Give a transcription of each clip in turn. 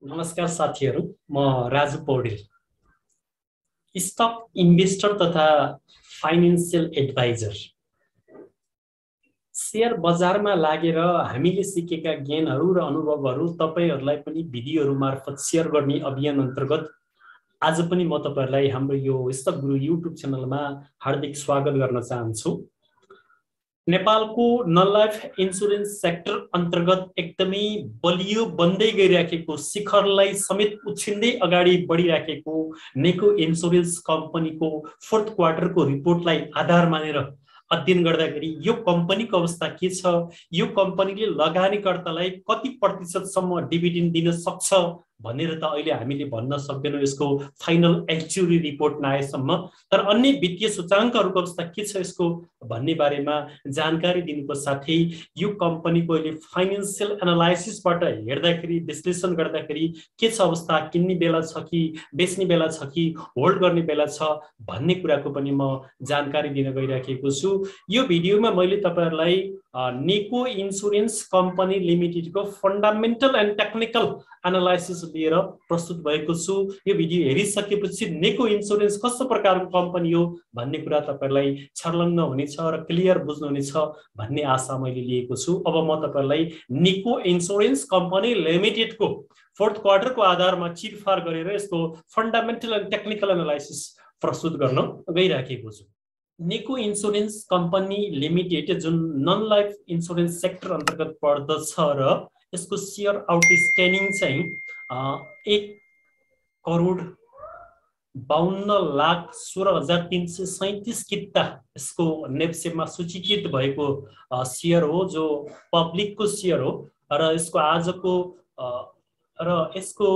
नमस्कार साथीहरू, म राजु पौडेल, स्टक इन्भेस्टर तथा फाइनेन्शियल एडभाइजर। शेयर बजारमा लागेर हामीले सिकेका ज्ञानहरू र अनुभवहरू तपाईहरुलाई पनि भिडियोहरू मार्फत शेयर गर्ने अभियान अन्तर्गत आज पनि म तपाईहरुलाई हाम्रो यो स्टक गुरु युट्युब च्यानलमा हार्दिक स्वागत गर्न चाहन्छु। नेपालको नन लाइफ इन्सुरेन्स सेक्टर अन्तर्गत एकदमै बलियो बन्दै गइराखेको शिखरलाई समेत उछिन्दै अगाडि बढिराखेको नेको इन्सुरेन्स कम्पनीको फोर्थ क्वार्टरको रिपोर्टलाई आधार मानेर अध्ययन गर्दाखेरि यो कम्पनीको अवस्था के छ, यो कम्पनीले लगानीकर्तालाई कति प्रतिशतसम्म डिभिडेन्ड दिन सक्छ भनेर त अहिले हामीले भन्न सक्दैनौँ यसको फाइनल एक्चुअली रिपोर्ट नआएसम्म। तर अन्य वित्तीय सूचाङ्कहरूको अवस्था के छ यसको भन्ने बारेमा जानकारी दिनुको साथै यो कम्पनीको अहिले फाइनेन्शियल एनालाइसिसबाट हेर्दाखेरि विश्लेषण गर्दाखेरि के छ अवस्था, किन्ने बेला छ कि बेच्ने बेला छ कि होल्ड गर्ने बेला छ भन्ने कुराको पनि म जानकारी दिन गइराखेको छु। यो भिडियोमा मैले तपाईहरुलाई नेको इन्सुरेन्स कम्पनी लिमिटेडको फन्डामेन्टल एन्ड टेक्निकल एनालाइसिस लिएर प्रस्तुत भएको छु। यो भिडियो हेरिसकेपछि नेको इन्सुरेन्स कस्तो प्रकारको कम्पनी हो भन्ने कुरा तपाईहरुलाई छर्लङ्ग हुनेछ र क्लियर बुझ्नुहुनेछ भन्ने आशा मैले लिएको छु। अब म तपाईहरुलाई नेको इन्सुरेन्स कम्पनी लिमिटेडको फोर्थ क्वार्टरको आधारमा चिरफार गरेर यसको फन्डामेन्टल एन्ड टेक्निकल एनालाइसिस प्रस्तुत गर्न गइराखेको छु। नेको इन्सुरेन्स कम्पनी लिमिटेड जुन नन लाइफ इन्सुरेन्स सेक्टर अन्तर्गत पर्दछ र यसको शेयर आउटस्ट्यान्डिङ चाहिँ 1,52,16,337 किता यसको नेप्सेमा सूचीकृत भएको शेयर हो, जो पब्लिकको शेयर हो र यसको आजको यसको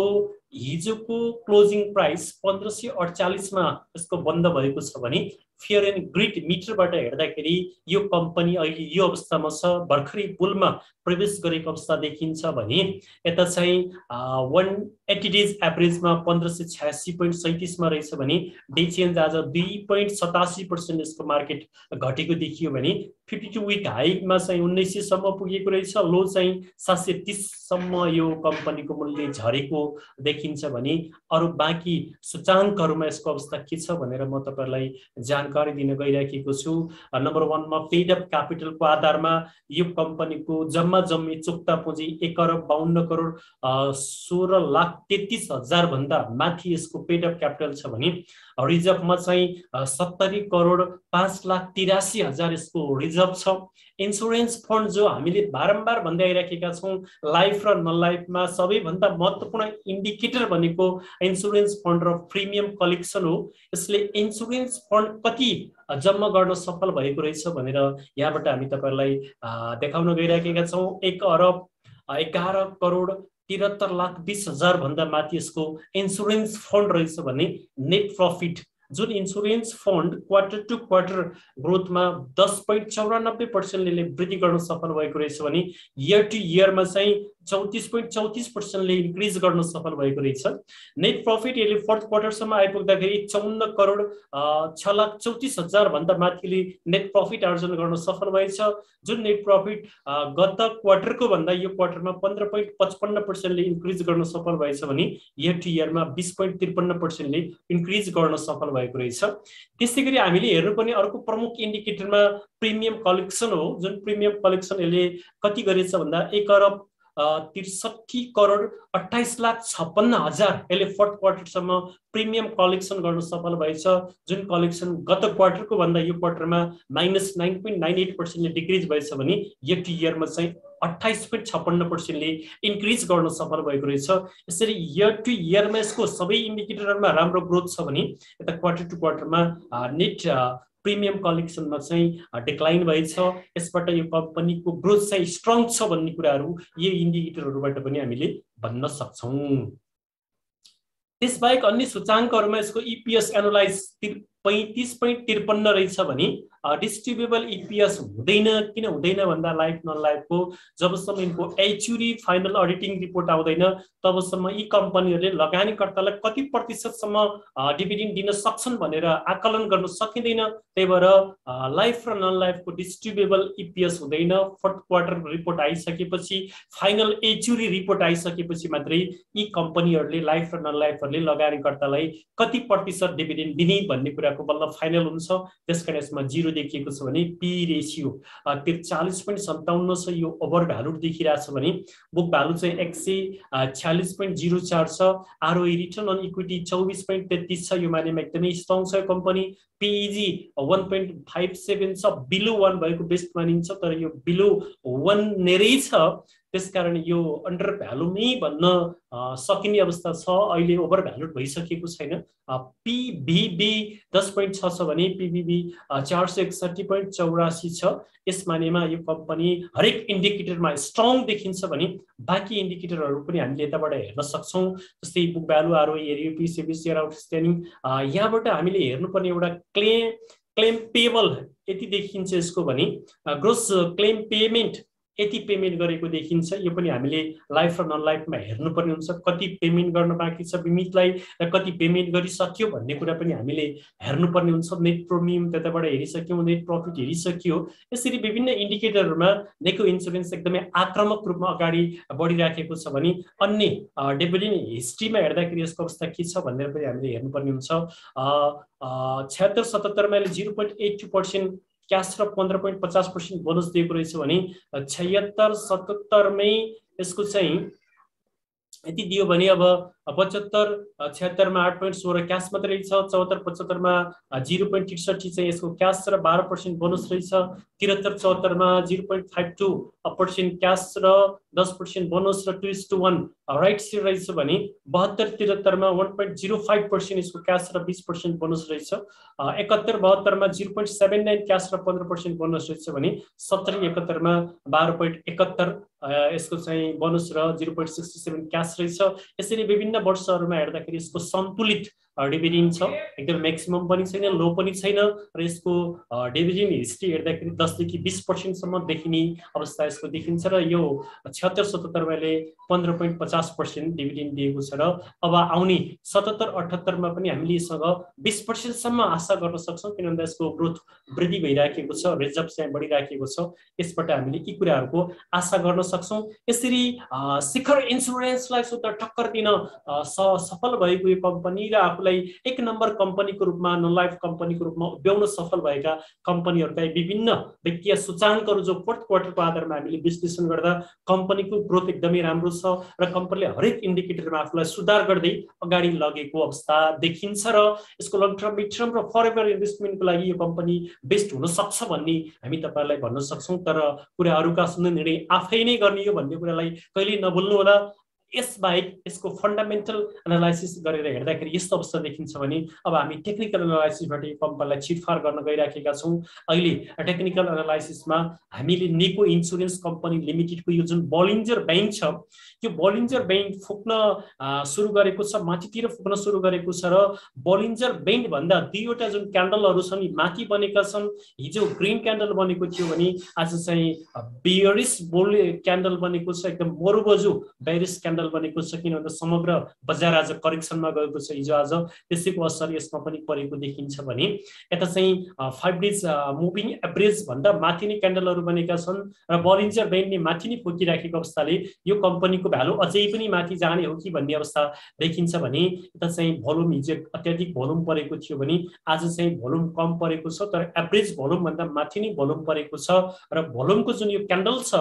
हिजोको क्लोजिङ प्राइस 1548 मा यसको बन्द भएको छ भने फेयर एन्ड ग्रिड मिटरबाट हेर्दाखेरि यो कम्पनी अहिले यो अवस्थामा छ, भर्खरै बुलमा प्रवेश गरेको अवस्था देखिन्छ भने यता चाहिँ 180 डेज एभरेजमा 1586.37 मा रहेछ भने डे चेन्ज आज 2.87% यसको मार्केट घटेको देखियो भने 52 विक हाइमा चाहिँ 1900 सम्म पुगेको रहेछ, लो चाहिँ 730 सम्म यो कम्पनीको मूल्य झरेको देखिन्छ भने अरु बाँकी सूचाङ्कहरुमा यसको अवस्था के छ भनेर म तपाईहरुलाई जानकारी दिन गइराखेको छु। नम्बर 1 मा पेड अप क्यापिटलको आधारमा यो कम्पनीको जम्मा जम्मी चुक्ता पुँजी 1,52,16,33,000 भन्दा माथि यसको पेड अप क्यापिटल छ भने रिजर्भमा चाहिँ 70,05,83,000 यसको रिजर्भ छ। इन्सुरेन्स फन्ड जो हामीले बारम्बार भन्दै आइराखेका छौं, लाइफ र नन लाइफमा सबैभन्दा महत्त्वपूर्ण इन्डिकेटर भनेको इन्सुरेन्स फन्ड र प्रिमियम कलेक्सन हो। यसले इन्सुरेन्स फन्ड कति जम्मा गर्न सफल भएको रहेछ भनेर यहाँबाट हामी तपाईहरुलाई देखाउन गइराखेका छौं। 1,11,73,20,000 भन्दा माथि यसको इन्सुरेन्स फन्ड रहेछ भने नेट प्रॉफिट जुन insurance fund quarter to quarter ग्रोथमा 10.94% ले वृद्धि गर्न सफल भएको रहेछ भने इयर टु इयरमा चाहिँ 34.34% ले इन्क्रिज गर्न सफल भएको रहेछ। नेट प्रॉफिट यसले फोर्थ क्वार्टरसम्म आइपुग्दाखेरि 54,06,34,000 भन्दा माथिले नेट प्रॉफिट आर्जन गर्न सफल भएछ, जुन नेट प्रॉफिट गत क्वार्टरको भन्दा यो क्वार्टरमा 15.55% ले इन्क्रिज गर्न सफल भएछ भने इयर टु इयरमा 20.53% ले इन्क्रिज गर्न सफल भएको रहेछ। त्यसैगरी हामीले हेर्नुपर्ने अर्को प्रमुख इन्डिकेटरमा प्रिमियम कलेक्सन हो, जुन प्रिमियम कलेक्सन यसले कति गरेछ भन्दा 1,63,28,56,000 यसले फोर्थ क्वार्टरसम्म प्रिमियम कलेक्सन गर्न सफल भएछ, जुन कलेक्सन गत क्वार्टरको भन्दा यो क्वार्टरमा -9.98% ले डिक्रिज भएछ भने इयर टु इयरमा चाहिँ 28.56% ले इन्क्रिज गर्न सफल भएको रहेछ। यसरी इयर टु इयरमा यसको सबै इन्डिकेटरहरुमा राम्रो ग्रोथ छ भने यता क्वार्टर टु क्वार्टरमा नेट प्रिमियम कलेक्सनमा चाहिँ डिक्लाइन भएछ। यसबाट यो कम्पनीको ग्रोथ चाहिँ स्ट्रङ छ भन्ने कुराहरु यो इन्डिकेटरहरुबाट पनि हामीले भन्न सक्छौं। त्यसबाहेक अन्य सूचाङ्कहरुमा यसको EPS एनालाइज 35.53 रहेछ भने डिस्ट्रिब्युटेबल इपिएस हुँदैन। किन हुँदैन भन्दा लाइफ नन लाइफको जबसम्म यिनको एच्युरी फाइनल अडिटिङ रिपोर्ट आउँदैन तबसम्म यी कम्पनीहरूले लगानीकर्तालाई कति प्रतिशतसम्म डिभिडेन्ड दिन सक्छन् भनेर आकलन गर्न सकिँदैन। त्यही भएर लाइफ र नन लाइफको डिस्ट्रिब्युटेबल इपिएस हुँदैन। फोर्थ क्वार्टर रिपोर्ट आइसकेपछि, फाइनल एच्युरी रिपोर्ट आइसकेपछि मात्रै यी कम्पनीहरूले लाइफ र नन लाइफहरूले लगानीकर्तालाई कति प्रतिशत डिभिडेन्ड दिने भन्ने कुराको बल्ल फाइनल हुन्छ। त्यसकारण यसमा 0 देखिएको छ भने पी रेसियो 43.57 छ, यो ओभर भ्यालु देखिरहेछ भने बुक भ्यालु चाहिँ 146.04 छ। आरओई रिटर्न अन इक्विटी 24.33 छ। यो मानेमा एकदमै स्ट्रङ छ कम्पनी। पीईजी 1.57 छ, बिलो 1 भएको बेस्ट मानिन्छ, तर यो बिलो 1 नेरै छ। त्यसकारण यो अन्डर भ्यालुमै भन्न सकिने अवस्था छ। अहिले ओभर भ्यालु भइसकेको छैन। पीबीबी 10.6 छ भने पीबीबी 461.84 छ। यस मानेमा यो कम्पनी हरेक इन्डिकेटरमा स्ट्रङ देखिन्छ भने बाँकी इन्डिकेटरहरू पनि हामीले यताबाट हेर्न सक्छौँ। जस्तै बुक भ्यालु, आरओई, एरिओपी, सेभिस शेयर आउटस्ट्यान्डिङ, यहाँबाट हामीले हेर्नुपर्ने एउटा क्लेम पेबल यति देखिन्छ यसको भने ग्रोस क्लेम पेमेन्ट यति पेमेन्ट गरेको देखिन्छ। यो पनि हामीले लाइफ र नन लाइफमा हेर्नुपर्ने हुन्छ। कति पेमेन्ट गर्न बाँकी छ बिमितलाई र कति पेमेन्ट गरिसक्यो भन्ने कुरा पनि हामीले हेर्नुपर्ने हुन्छ। नेट प्रिमियम त्यताबाट हेरिसक्यौँ, नेट प्रफिट हेरिसक्यो। यसरी विभिन्न इन्डिकेटरहरूमा नेको इन्सुरेन्स एकदमै आक्रामक रूपमा अगाडि बढिराखेको छ भने अन्य डिभिडेन्ड हिस्ट्रीमा हेर्दाखेरि यसको अवस्था के छ भनेर पनि हामीले हेर्नुपर्ने हुन्छ। 76-77 मा 0.82% क्यास र 15.50% बोनस दिएको रहेछ भने 76-77 मै यसको चाहिँ यति दियो भने अब 75-76 मा 8.16 क्यास मात्रै छ। 74-75 मा 0.63 चाहिँ यसको क्यास र 12% बोनस रहेछ। 73-74 मा 0.52% क्यास र 10% बोनस र 2:1 राइट शेयर रहेछ भने 72-73 मा 1.05% यसको क्यास र 20% बोनस रहेछ। 71-72 मा 0.79 क्यास र 15% बोनस रहेछ भने 70-71 मा 12.71 यसको चाहिँ बोनस र 0.67 क्यास रहेछ। यसरी विभिन्न वर्षहरूमा हेर्दाखेरि यसको सन्तुलित डिभिडेन्ड छ। एकदम म्याक्सिमम पनि छैन, लो पनि छैन र यसको डिभिडेन्ड हिस्ट्री हेर्दाखेरि 10 देखि 20% सम्म देखिने अवस्था यसको देखिन्छ र यो 76-77 माले 15.50% डिभिडेन्ड दिएको छ र अब आउने 77-78 मा पनि हामीले यससँग 20% सम्म आशा गर्न सक्छौँ। किनभने यसको ग्रोथ वृद्धि भइराखेको छ, रिजर्भ चाहिँ बढिराखेको छ। यसबाट हामीले यी कुराहरूको आशा गर्न सक्छौँ। यसरी शिखर इन्सुरेन्सलाई सुद्धा टक्कर दिन सफल भएको यो कम्पनी र आफूलाई एक नम्बर कम्पनीको रूपमा, नन लाइफ कम्पनीको रूपमा उभ्याउन सफल भएका कम्पनीहरूका विभिन्न वित्तीय सूचाङ्कहरू जो फोर्थ क्वार्टरको आधारमा हामीले विश्लेषण गर्दा कम्पनीको ग्रोथ एकदमै राम्रो छ र कम्पनीले हरेक इन्डिकेटरमा आफूलाई सुधार गर्दै अगाडि लगेको अवस्था देखिन्छ र यसको लङ टर्म, मिड टर्म र फरेभर इन्भेस्टमेन्टको लागि यो कम्पनी बेस्ट हुन सक्छ भन्ने हामी तपाईहरुलाई भन्न सक्छौँ। तर कुराहरूका सुन्ने निर्णय आफै नै गर्ने हो भन्ने कुरालाई कहिले नभुल्नु होला। यसबाहेक यसको फन्डामेन्टल एनालाइसिस गरेर हेर्दाखेरि यस्तो अवस्था देखिन्छ भने अब हामी टेक्निकल एनालाइसिसबाट यो कम्पनीलाई छिटफार गर्न गइराखेका छौँ। अहिले टेक्निकल एनालाइसिसमा हामीले नेको इन्सुरेन्स कम्पनी लिमिटेडको यो जुन बलिन्जर ब्याङ्क छ, यो बलिन्जर ब्याङ्क फुक्न सुरु गरेको छ, माथितिर फुक्न सुरु गरेको छ र बलिन्जर ब्याङ्क भन्दा दुईवटा जुन क्यान्डलहरू छन् माथि बनेका छन्। हिजो ग्रीन क्यान्डल बनेको थियो भने आज चाहिँ बेयरिश बुल क्यान्डल बनेको छ, एकदम मरुबजु बेयरिश क्यान्डल बनेको छ। किनभने समग्र बजार आज करेक्सनमा गएको छ हिजो आज, त्यसैको असर यसमा पनि परेको देखिन्छ भने यता चाहिँ 5 डेज मुभिङ एभरेज भन्दा माथि नै क्यान्डलहरू बनेका छन् र बलिन्जर ब्याङ्कले माथि नै फुकिराखेको अवस्थाले यो कम्पनीको भ्यालु अझै पनि माथि जाने हो कि भन्ने अवस्था देखिन्छ भने यता चाहिँ भोल्युम हिजो अत्याधिक भोल्युम परेको थियो भने आज चाहिँ भोल्युम कम परेको छ, तर एभरेज भोल्युम भन्दा माथि नै भोल्युम परेको छ र भोल्युमको जुन यो क्यान्डल छ,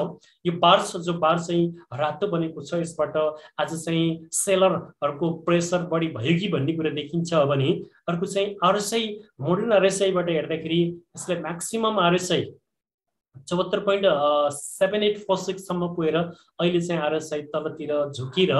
यो बार छ, जो बार चाहिँ रातो बनेको छ, यसबाट आज चाहिँ सेलरहरूको प्रेसर बढी भयो कि भन्ने कुरा देखिन्छ भने अर्को चाहिँ आरएसआई मोडर्न आरएसआईबाट हेर्दाखेरि यसले म्याक्सिमम आरएसआई 74.7846 सम्म पुगेर अहिले चाहिँ आरएसआई तलतिर झुकेर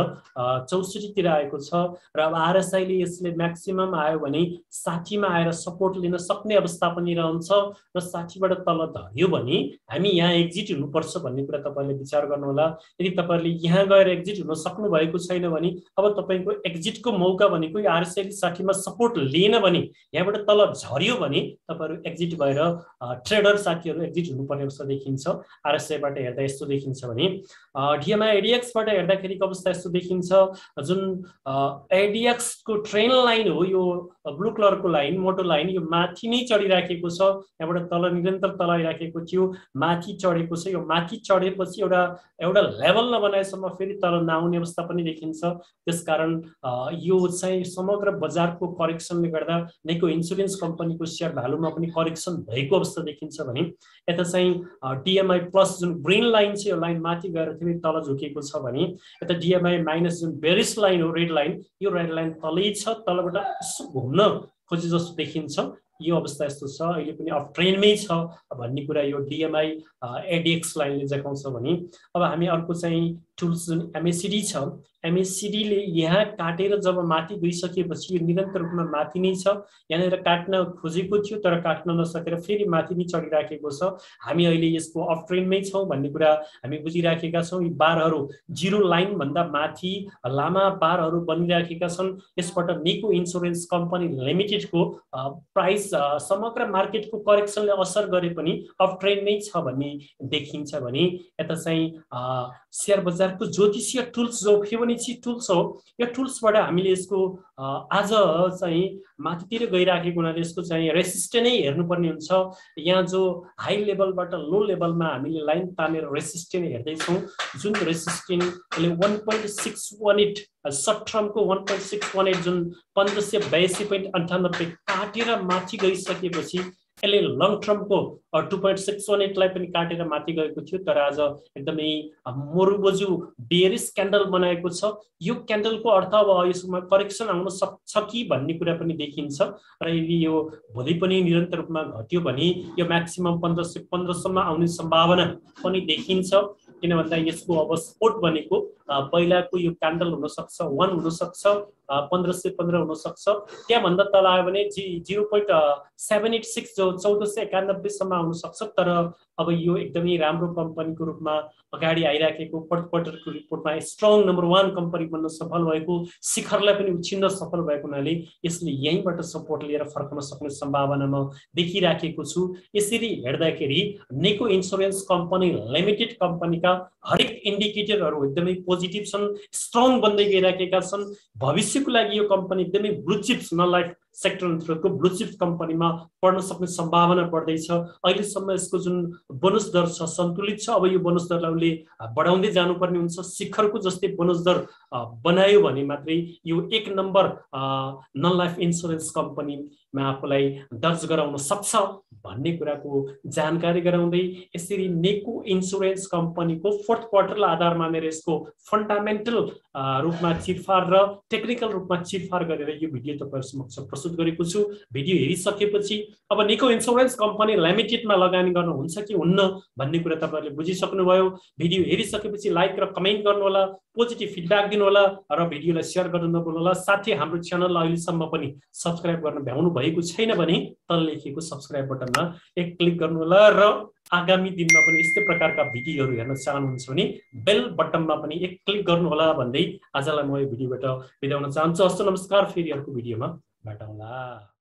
64 तिर आएको छ र अब आरएसआई ले यसले म्याक्सिमम आयो भने 60 मा आएर सपोर्ट लिन सक्ने अवस्था पनि रहन्छ र 60 बाट तल झर्यो भने हामी यहाँ एक्जिट हुनुपर्छ भन्ने कुरा तपाईले विचार गर्नु होला। यदि तपाईले यहाँ गएर एक्जिट हुन सक्नु भएको छैन भने अब तपाईको एक्जिटको मौका भनेको आरएसआई ले 60 मा सपोर्ट लिएन भने यहाँबाट तल झर्यो भने तपाईहरु एक्जिट भएर ट्रेडर साथीहरु एक्जिट हुनुपर्ने अवस्था देखिन्छ। आरएसआई बाट हेर्दा यस्तो देखिन्छ भने डिएमआई एडीएक्स बाट हेर्दाखेरिको अवस्था यस्तो देखिन्छ। जुन एडीएक्स को ट्रेन लाइन हो यो ब्लू कलर को लाइन मोटो लाइन यो माथि नै चढिराखेको छ। यहाँबाट तल निरन्तर तल आइराखेको थियो माथि चढेको छ। यो माथि चढेपछि एउटा लेभल नबनाएसम्म फेरि तल नआउने अवस्था पनि देखिन्छ। त्यसकारण यो चाहिँ समग्र बजारको करेक्सनले गर्दा नेको इन्स्योरेन्स कम्पनीको शेयर भ्यालुमा पनि करेक्सन भएको अवस्था देखिन्छ भने यता चाहिँ डिएमआई प्लस जुन ग्रीन लाइन छ यो लाइन माथि गएर फेरि तल झुकेको छ भने यता डिएमआई माइनस जुन बेरिस लाइन हो रेड लाइन यो रेड लाइन तलै छ तलबाट यसो घुम्न खोजे जस्तो देखिन्छ। यो अवस्था यस्तो छ अहिले पनि अफ ट्रेनमै छ भन्ने कुरा यो डिएमआई एडीएक्स लाइनले देखाउँछ भने अब हामी अर्को चाहिँ टुल्स जुन एमएसिडी छ एमएसिडी ले यहाँ काटेर जब माथि गइसकेपछि यो निरन्तर रूपमा माथि नै छ। यहाँनिर काट्न खोजेको थियो तर काट्न नसकेर फेरि माथि नै चढिराखेको छ। हामी अहिले यसको अफ ट्रेनमै छौं भन्ने कुरा हामी बुझिराखेका छौं। यी बारहरू जिरो लाइन भन्दा माथि लामा बारहरू बनिराखेका छन्। यसबाट नेको इन्स्योरेन्स कम्पनी लिमिटेडको प्राइस समग्र मार्केटको करेक्सनले असर गरे पनि अफ ट्रेनमै छ भन्ने देखिन्छ भने यता चाहिँ शेयर बजारको ज्योतिषीय टुल्स जो फिबोनाची टुल्स हो यो टुल्सबाट हामीले यसको आज चाहिँ माथितिर गइराखेको हुनाले यसको चाहिँ रेसिस्टेन्स नै हेर्नुपर्ने हुन्छ। यहाँ जो हाई लेभलबाट लो लेभलमा हामीले लाइन तानेर रेसिस्टेन्स हेर्दै छौं जुन रेसिस्टेन्स ले 1.618 सर्ट टर्मको 1.618 जुन 1582.98 काटेर माथि गइसकेपछि यसले लङ टर्मको 2.618 लाई पनि काटेर माथि गएको थियो तर आज एकदमै मरुबजु बेरिस क्यान्डल बनाएको छ। यो क्यान्डलको अर्थ अब यसमा करेक्सन आउन सक्छ कि भन्ने कुरा पनि देखिन्छ र यदि यो भोलि पनि निरन्तर रूपमा घट्यो भने यो म्याक्सिमम 1515 सम्म आउने सम्भावना पनि देखिन्छ। किन भन्दा यसको अब सपोर्ट भनेको पहिलाको यो क्यान्डल हुन सक्छ 1 हुन सक्छ 1515 हुन सक्छ। त्यहाँ भन्दा तल आयो भने 0.786 जो 1491 सम्म आउन सक्छ। तर अब यो एकदमै राम्रो कम्पनीको रूपमा अगाडि आइराखेको फोर्थ क्वार्टरको रिपोर्टमा स्ट्रङ नम्बर 1 कम्पनी बन्न सफल भएको शिखरलाई पनि उछिन्न सफल भएको हुनाले यसले यहीँबाट सपोर्ट लिएर फर्कन सक्ने सम्भावना म देखिराखेको छु। यसरी हेर्दाखेरि नेको इन्स्योरेन्स कम्पनी लिमिटेड कम्पनीका हरेक इन्डिकेटरहरू एकदमै पोजिटिभ छन् स्ट्रङ बन्दै गइराखेका छन्। भविष्यको लागि यो कम्पनी एकदमै blue chips non life sector अन्तर्गतको ब्लू चिप्स कम्पनीमा पर्न सक्ने सम्भावना बढ्दैछ। अहिलेसम्म यसको जुन बोनस दर छ सन्तुलित छ। अब यो बोनस दरलाई उले बढाउँदै जानुपर्ने हुन्छ। शिखरको जस्तै बोनस दर बनायो भने मात्रै यो एक नम्बर नन लाइफ इन्स्योरेन्स कम्पनीमा आफूलाई दर्ज गराउन सक्छ भन्ने कुराको जानकारी गराउँदै यसरी नेको इन्स्योरेन्स कम्पनीको फोर्थ क्वार्टरलाई आधार मानेर यसको फन्डामेन्टल रूपमा चिरफार र टेक्निकल रूपमा चिरफार गरेर यो भिडियो तपाईहरु समक्ष प्रस्तुत गरेको छु। भिडियो हेरिसकेपछि अब नेको इन्स्योरेन्स कम्पनी लिमिटेडमा लगानी गर्न हुन्छ कि हुन्न भन्ने कुरा तपाईहरुले बुझिसक्नुभयो। भिडियो हेरिसकेपछि लाइक र कमेन्ट गर्नु होला पोजिटिभ फिडब्याक दिनु होला र भिडियोलाई शेयर गर्न नभुल्नु होला। साथै हाम्रो च्यानललाई अहिलेसम्म पनि सब्स्क्राइब गर्न भ्याउनु भएको छैन भने तल लेखिएको सब्स्क्राइब बटनमा एक क्लिक गर्नु होला र आगामी दिनमा पनि यस्तै प्रकारका भिडियोहरू हेर्न चाहनुहुन्छ भने बेल बटनमा पनि एक क्लिक गर्नु होला भन्दै आजलाई म यो भिडियोबाट बिदा हुन चाहन्छु। हस्त नमस्कार, फेरि अर्को भिडियोमा भेटौँला।